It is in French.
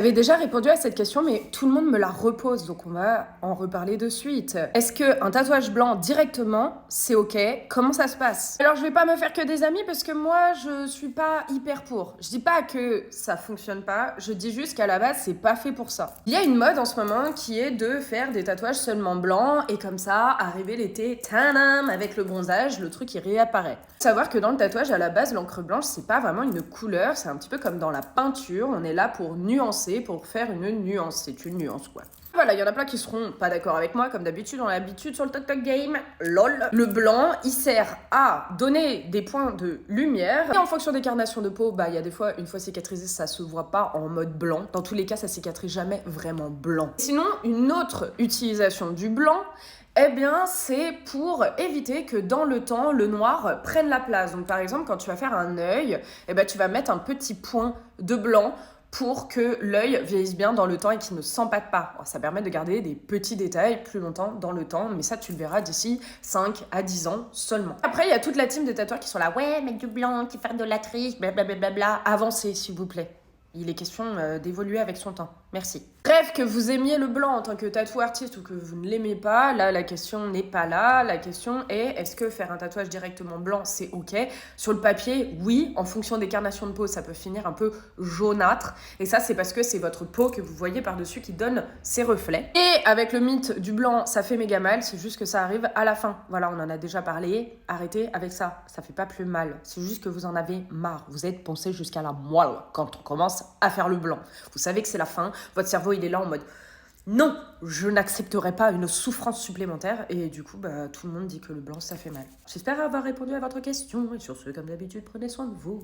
J'avais déjà répondu à cette question, mais tout le monde me la repose, donc on va en reparler de suite. Est-ce qu'un tatouage blanc directement, c'est ok? Comment ça se passe? Alors je vais pas me faire que des amis parce que moi je suis pas hyper pour. Je dis pas que ça fonctionne pas, je dis juste qu'à la base c'est pas fait pour ça. Il y a une mode en ce moment qui est de faire des tatouages seulement blancs et comme ça, arriver l'été, tadam, avec le bronzage, le truc il réapparaît. Savoir que dans le tatouage à la base, l'encre blanche c'est pas vraiment une couleur, c'est un petit peu comme dans la peinture, on est là pour nuancer, pour faire une nuance, c'est une nuance quoi. Voilà, il y en a plein qui seront pas d'accord avec moi, comme d'habitude, on a l'habitude sur le TikTok game, lol. Le blanc, il sert à donner des points de lumière, et en fonction des carnations de peau, il y a des fois, une fois cicatrisé, ça se voit pas en mode blanc. Dans tous les cas, ça cicatrise jamais vraiment blanc. Sinon, une autre utilisation du blanc, eh bien, c'est pour éviter que dans le temps, le noir prenne la place. Donc, par exemple, quand tu vas faire un œil, eh ben, tu vas mettre un petit point de blanc pour que l'œil vieillisse bien dans le temps et qu'il ne s'empâte pas. Ça permet de garder des petits détails plus longtemps dans le temps, mais ça, tu le verras d'ici 5 à 10 ans seulement. Après, il y a toute la team des tatoueurs qui sont là, ouais, mettre du blanc, qui fait de la triche, blablabla. Avancez, s'il vous plaît. Il est question d'évoluer avec son temps. Merci. Bref, que vous aimiez le blanc en tant que tatou artiste ou que vous ne l'aimez pas, là, la question n'est pas là. La question est, est-ce que faire un tatouage directement blanc, c'est ok? Sur le papier, oui. En fonction des carnations de peau, ça peut finir un peu jaunâtre. Et ça, c'est parce que c'est votre peau que vous voyez par-dessus qui donne ses reflets. Et avec le mythe du blanc, ça fait méga mal. C'est juste que ça arrive à la fin. Voilà, on en a déjà parlé. Arrêtez avec ça. Ça fait pas plus mal. C'est juste que vous en avez marre. Vous êtes poncé jusqu'à la moelle quand on commence à faire le blanc. Vous savez que c'est la fin. Votre cerveau, il est là en mode non, je n'accepterai pas une souffrance supplémentaire. Et du coup, tout le monde dit que le blanc, ça fait mal. J'espère avoir répondu à votre question. Et sur ce, comme d'habitude, prenez soin de vous.